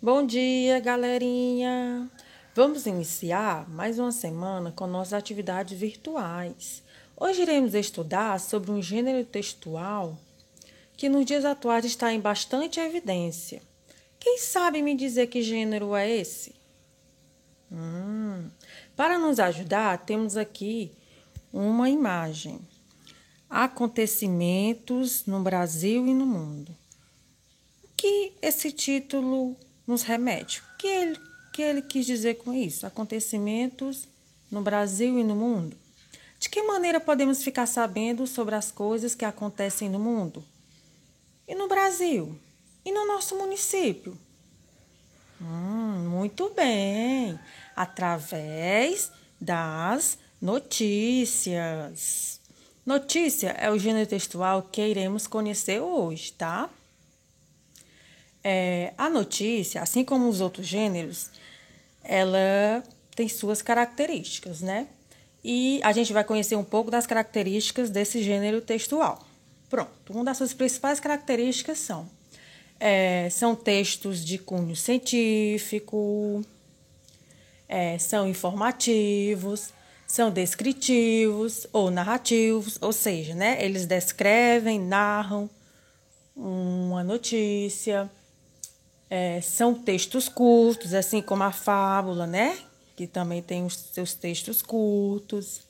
Bom dia, galerinha! Vamos iniciar mais uma semana com nossas atividades virtuais. Hoje iremos estudar sobre um gênero textual que nos dias atuais está em bastante evidência. Quem sabe me dizer que gênero é esse? Para nos ajudar, temos aqui uma imagem. Acontecimentos no Brasil e no mundo. O que esse título nos remete? O que ele quis dizer com isso? Acontecimentos no Brasil e no mundo? De que maneira podemos ficar sabendo sobre as coisas que acontecem no mundo? E no Brasil? E no nosso município? Muito bem! Através das notícias. Notícia é o gênero textual que iremos conhecer hoje, tá? A notícia, assim como os outros gêneros, ela tem suas características, né? E a gente vai conhecer um pouco das características desse gênero textual. Pronto, uma das suas principais características são textos de cunho científico, são informativos, são descritivos ou narrativos, ou seja, né, eles descrevem, narram uma notícia. São textos curtos, assim como a fábula, né? Que também tem os seus textos curtos.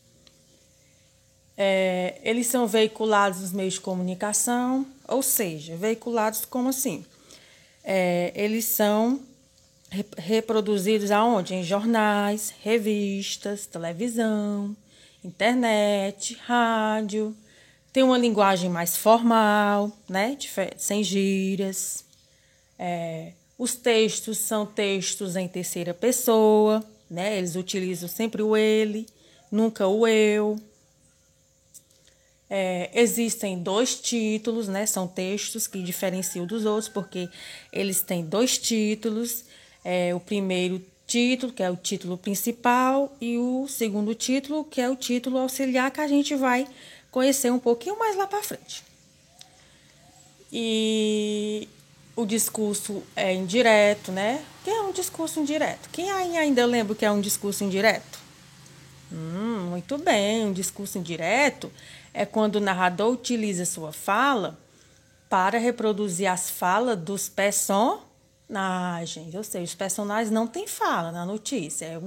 Eles são veiculados nos meios de comunicação, ou seja, veiculados como assim? Eles são reproduzidos aonde? Em jornais, revistas, televisão, internet, rádio. Tem uma linguagem mais formal, né? Sem gírias. Os textos são textos em terceira pessoa, né? Eles utilizam sempre o ele, nunca o eu. Existem dois títulos, né? São textos que diferenciam dos outros, porque eles têm dois títulos. O primeiro título, que é o título principal, e o segundo título, que é o título auxiliar, que a gente vai conhecer um pouquinho mais lá para frente. E o discurso é indireto, né? O que é um discurso indireto? Quem ainda lembra o que é um discurso indireto? Muito bem, um discurso indireto é quando o narrador utiliza sua fala para reproduzir as falas dos personagens. Ou seja, os personagens não têm fala na notícia.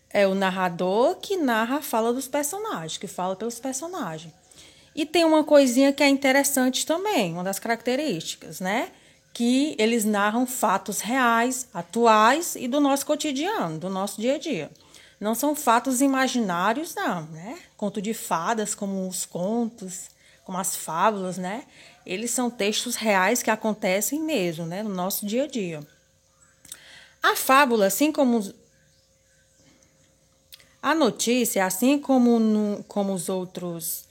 É o narrador que narra a fala dos personagens, que fala pelos personagens. E tem uma coisinha que é interessante também, uma das características, né? Que eles narram fatos reais, atuais e do nosso cotidiano, do nosso dia a dia. Não são fatos imaginários, não, né? Conto de fadas, como os contos, como as fábulas, né? Eles são textos reais que acontecem mesmo, né? No nosso dia a dia. A fábula, assim como a notícia, assim como os outros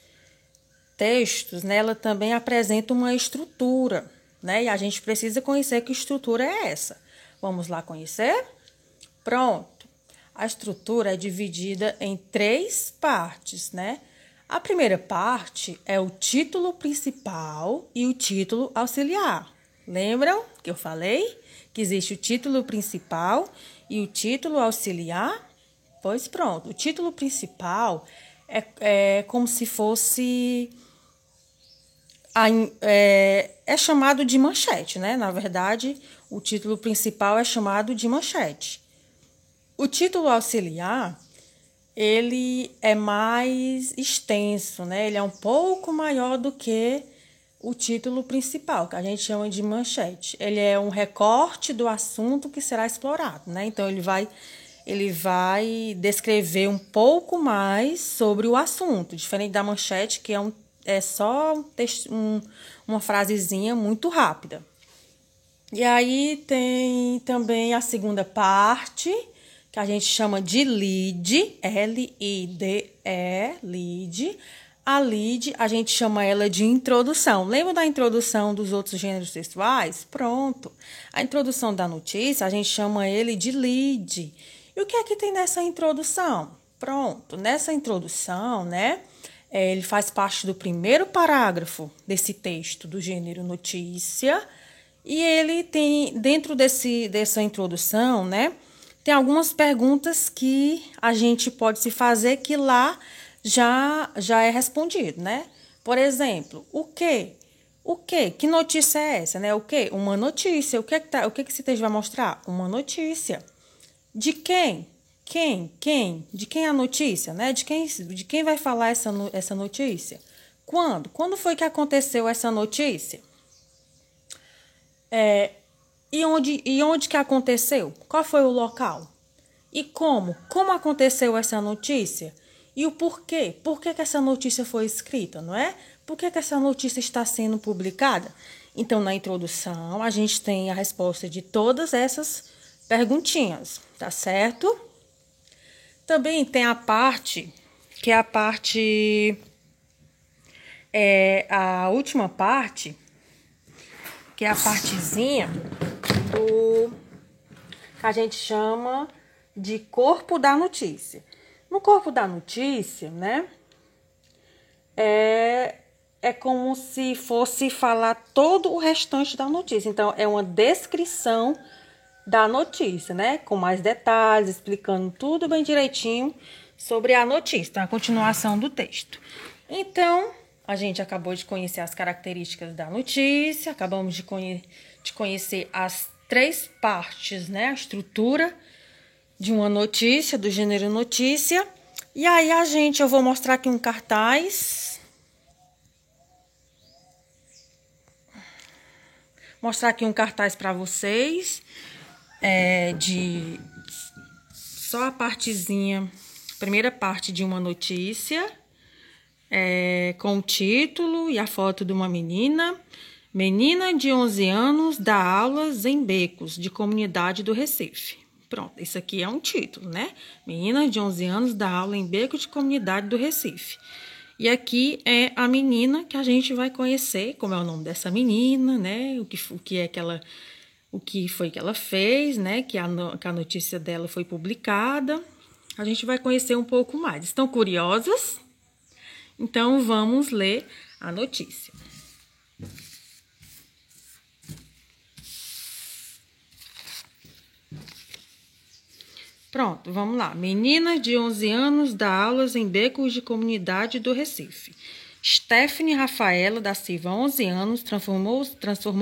textos, né, ela também apresenta uma estrutura, né? E a gente precisa conhecer que estrutura é essa. Vamos lá conhecer? Pronto. A estrutura é dividida em três partes, né? A primeira parte é o título principal e o título auxiliar. Lembram que eu falei que existe o título principal e o título auxiliar? Pois pronto. O título principal é como se fosse é chamado de manchete, né? Na verdade, o título principal é chamado de manchete. O título auxiliar, ele é mais extenso, né? Ele é um pouco maior do que o título principal, que a gente chama de manchete. Ele é um recorte do assunto que será explorado, né? Então, ele vai descrever um pouco mais sobre o assunto, diferente da manchete, que é só uma frasezinha muito rápida. E aí tem também a segunda parte, que a gente chama de lead, L-I-D-E, lead. A lead, a gente chama ela de introdução. Lembra da introdução dos outros gêneros textuais? Pronto. A introdução da notícia, a gente chama ele de lead. E o que é que tem nessa introdução? Pronto. Nessa introdução, né? Ele faz parte do primeiro parágrafo desse texto do gênero notícia E ele tem, dentro dessa introdução, né, tem algumas perguntas que a gente pode se fazer que lá já é respondido, né? Por exemplo, o quê? O quê? Que notícia é essa, né? O quê? Uma notícia. O que esse texto vai mostrar? Uma notícia. De quem? Quem? De quem é a notícia, né? De quem vai falar essa notícia? Quando? Quando foi que aconteceu essa notícia? E onde que aconteceu? Qual foi o local? E como? Como aconteceu essa notícia? E o porquê? Por que essa notícia foi escrita, não é? Por que essa notícia está sendo publicada? Então, na introdução, a gente tem a resposta de todas essas perguntinhas, tá certo? Também tem a parte, que é a última parte, que é a partezinha do que a gente chama de corpo da notícia. No corpo da notícia, né, é como se fosse falar todo o restante da notícia. Então, é uma descrição da notícia, né, com mais detalhes, explicando tudo bem direitinho sobre a notícia. Então, a continuação do texto. Então, a gente acabou de conhecer as características da notícia, acabamos de conhecer as 3 partes, né, a estrutura de uma notícia, do gênero notícia. E aí eu vou mostrar aqui um cartaz. Mostrar aqui um cartaz para vocês, de só a partezinha, primeira parte de uma notícia, com o título e a foto de uma menina. Menina de 11 anos dá aulas em becos de comunidade do Recife. Pronto, isso aqui é um título, né? Menina de 11 anos dá aula em beco de comunidade do Recife. E aqui é a menina que a gente vai conhecer, como é o nome dessa menina, né? O que foi que ela fez, né? Que a notícia dela foi publicada. A gente vai conhecer um pouco mais. Estão curiosas? Então, vamos ler a notícia. Pronto, vamos lá. Menina de 11 anos dá aulas em becos de comunidade do Recife. Stephanie Rafaela da Silva, 11 anos, transformou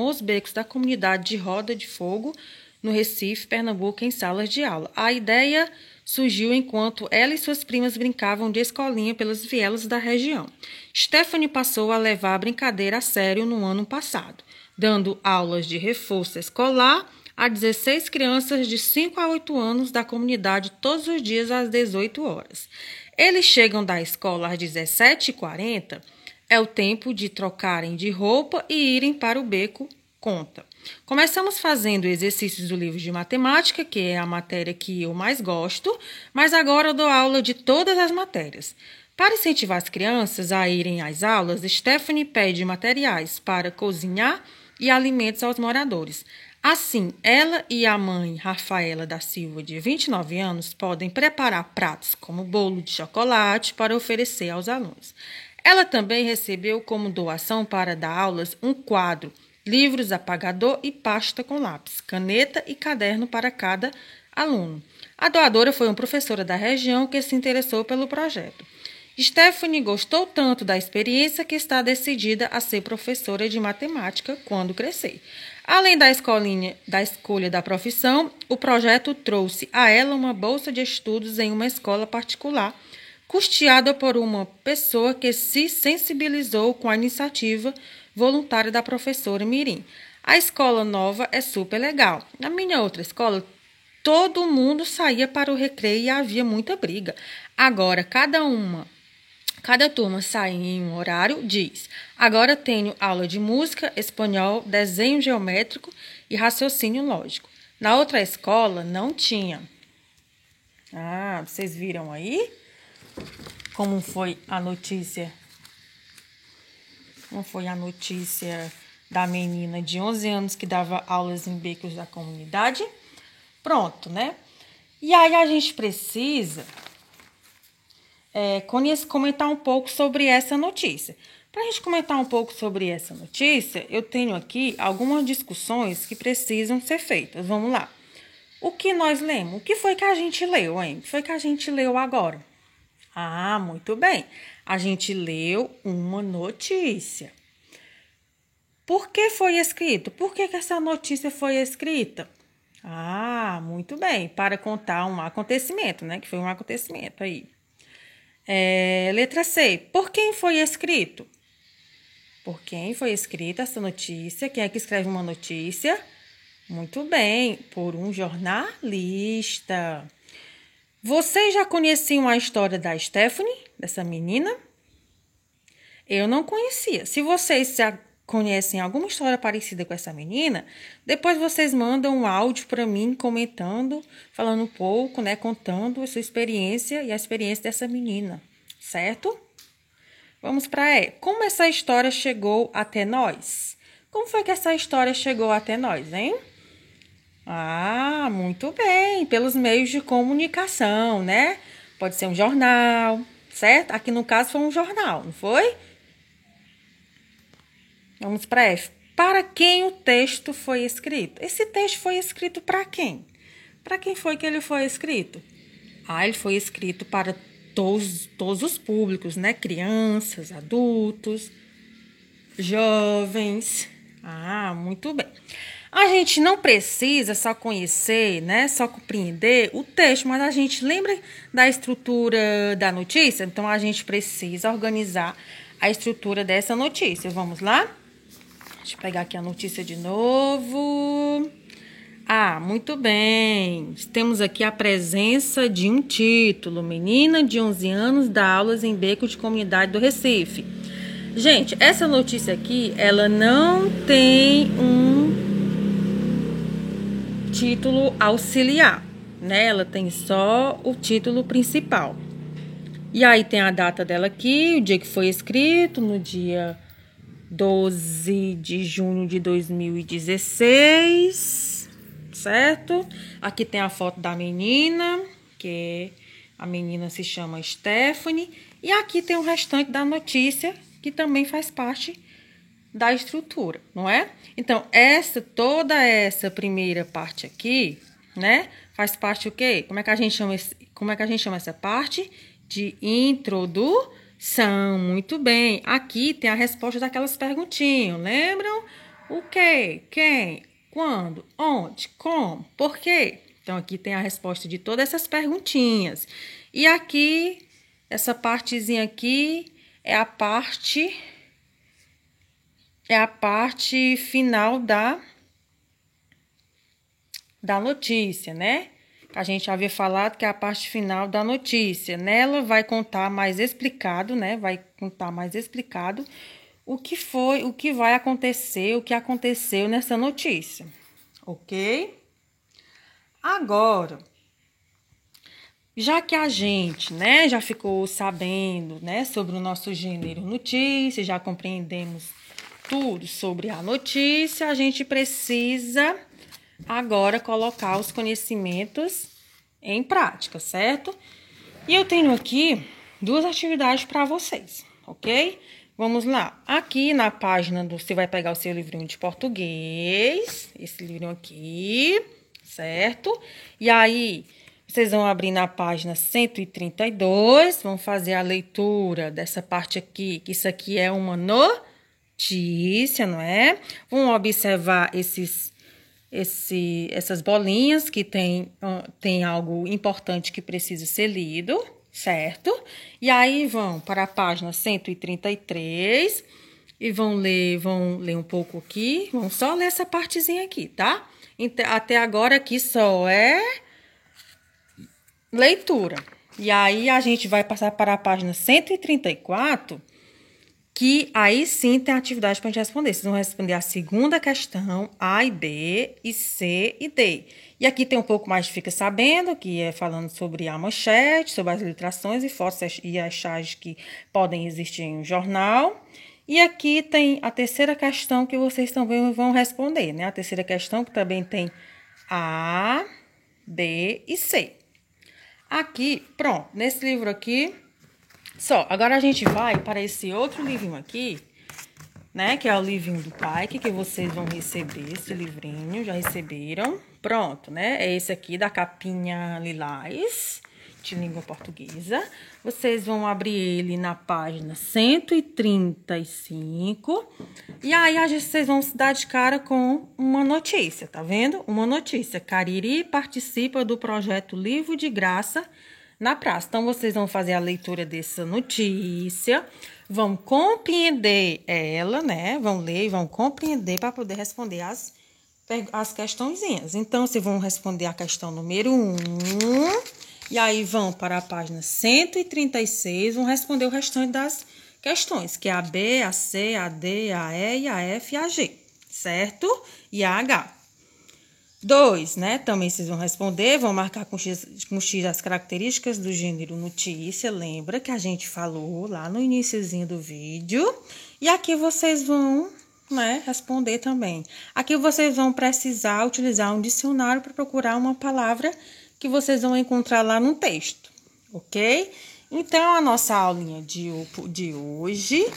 os becos da comunidade de Roda de Fogo, no Recife, Pernambuco, em salas de aula. A ideia surgiu enquanto ela e suas primas brincavam de escolinha pelas vielas da região. Stephanie passou a levar a brincadeira a sério no ano passado, dando aulas de reforço escolar a 16 crianças de 5 a 8 anos da comunidade todos os dias às 18 horas. Eles chegam da escola às 17h40, é o tempo de trocarem de roupa e irem para o beco, conta. Começamos fazendo exercícios do livro de matemática, que é a matéria que eu mais gosto, mas agora eu dou aula de todas as matérias. Para incentivar as crianças a irem às aulas, Stephanie pede materiais para cozinhar e alimentos aos moradores. Assim, ela e a mãe, Rafaela da Silva, de 29 anos, podem preparar pratos como bolo de chocolate para oferecer aos alunos. Ela também recebeu como doação para dar aulas um quadro, livros, apagador e pasta com lápis, caneta e caderno para cada aluno. A doadora foi uma professora da região que se interessou pelo projeto. Stephanie gostou tanto da experiência que está decidida a ser professora de matemática quando crescer. Além da escolha da profissão, o projeto trouxe a ela uma bolsa de estudos em uma escola particular, custeada por uma pessoa que se sensibilizou com a iniciativa voluntária da professora Mirim. A escola nova é super legal. Na minha outra escola, todo mundo saía para o recreio e havia muita briga. Agora, cada turma sai em um horário, diz: agora tenho aula de música, espanhol, desenho geométrico e raciocínio lógico. Na outra escola não tinha. Vocês viram aí como foi a notícia? Como foi a notícia da menina de 11 anos que dava aulas em becos da comunidade? Pronto, né? E aí a gente precisa comentar um pouco sobre essa notícia. Para a gente comentar um pouco sobre essa notícia, eu tenho aqui algumas discussões que precisam ser feitas. Vamos lá. O que nós lemos? O que foi que a gente leu, hein? O que foi que a gente leu agora? Ah, muito bem. A gente leu uma notícia. Por que foi escrito? Por que essa notícia foi escrita? Ah, muito bem. Para contar um acontecimento, né? Que foi um acontecimento aí. Letra C. Por quem foi escrito? Por quem foi escrita essa notícia? Quem é que escreve uma notícia? Muito bem, por um jornalista. Vocês já conheciam a história da Stephanie, dessa menina? Eu não conhecia. Se vocês já conhecem alguma história parecida com essa menina, depois vocês mandam um áudio para mim comentando, falando um pouco, né, contando a sua experiência e a experiência dessa menina, certo? Vamos para E. Como essa história chegou até nós? Como foi que essa história chegou até nós, hein? Ah, muito bem, pelos meios de comunicação, né? Pode ser um jornal, certo? Aqui no caso foi um jornal, não foi? Vamos para F. Para quem o texto foi escrito? Esse texto foi escrito para quem? Para quem foi que ele foi escrito? Ah, ele foi escrito para todos os públicos, né? Crianças, adultos, jovens. Ah, muito bem. A gente não precisa só conhecer, né? Só compreender o texto, mas a gente lembra da estrutura da notícia? Então, a gente precisa organizar a estrutura dessa notícia. Vamos lá? Deixa eu pegar aqui a notícia de novo. Ah, muito bem. Temos aqui a presença de um título. Menina de 11 anos dá aulas em beco de comunidade do Recife. Gente, essa notícia aqui, ela não tem um título auxiliar, né? Ela tem só o título principal. E aí tem a data dela aqui, o dia que foi escrito, no dia 12 de junho de 2016, certo? Aqui tem a foto da menina, que a menina se chama Stephanie. E aqui tem o restante da notícia, que também faz parte da estrutura, não é? Então, toda essa primeira parte aqui, né? Faz parte o quê? Como é que a gente chama essa parte? De introdução. Muito bem. Aqui tem a resposta daquelas perguntinhas. Lembram? O quê? Quem? Quando? Onde? Como? Por quê? Então, aqui tem a resposta de todas essas perguntinhas. E aqui, essa partezinha aqui é a parte final da notícia, né? A gente havia falado que é a parte final da notícia. Nela vai contar mais explicado, né? Vai contar mais explicado o que foi, o que vai acontecer, o que aconteceu nessa notícia. Ok? Agora, já que a gente, né, já ficou sabendo, né, sobre o nosso gênero notícia, já compreendemos tudo sobre a notícia, a gente precisa agora colocar os conhecimentos em prática, certo? E eu tenho aqui 2 atividades para vocês, ok? Vamos lá. Aqui na página você vai pegar o seu livrinho de português, esse livrinho aqui, certo? E aí, vocês vão abrir na página 132, vão fazer a leitura dessa parte aqui, que isso aqui é uma notícia, não é? Vão observar essas bolinhas que tem algo importante que precisa ser lido, certo? E aí vão para a página 133 e vão ler um pouco aqui, vão só ler essa partezinha aqui, tá? Até agora aqui só é leitura. E aí a gente vai passar para a página 134, que aí sim tem atividade para a gente responder. Vocês vão responder a segunda questão, A e B, e C e D. E aqui tem um pouco mais de Fica Sabendo, que é falando sobre a manchete, sobre as ilustrações e fotos e as charges que podem existir em um jornal. E aqui tem a terceira questão que vocês também vão responder, né? A terceira questão que também tem A, B e C. Aqui, pronto, nesse livro aqui, Só, agora a gente vai para esse outro livrinho aqui, né? Que é o livrinho do pai, que vocês vão receber esse livrinho, já receberam. Pronto, né? É esse aqui da capinha lilás, de língua portuguesa. Vocês vão abrir ele na página 135. E aí vocês vão se dar de cara com uma notícia, tá vendo? Uma notícia. Cariri participa do projeto Livro de Graça na praça. Então, vocês vão fazer a leitura dessa notícia, vão compreender ela, né? Vão ler e vão compreender para poder responder as questõezinhas. Então, vocês vão responder a questão número 1, e aí vão para a página 136, vão responder o restante das questões, que é a B, a C, a D, a E, a F e a G, certo? E a H. 2, né? Também vocês vão responder, vão marcar com X as características do gênero notícia. Lembra que a gente falou lá no iniciozinho do vídeo. E aqui vocês vão, né, responder também. Aqui vocês vão precisar utilizar um dicionário para procurar uma palavra que vocês vão encontrar lá no texto, ok? Então, a nossa aulinha de hoje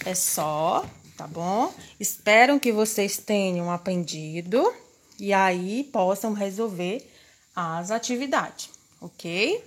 é só, tá bom? Espero que vocês tenham aprendido e aí possam resolver as atividades, ok?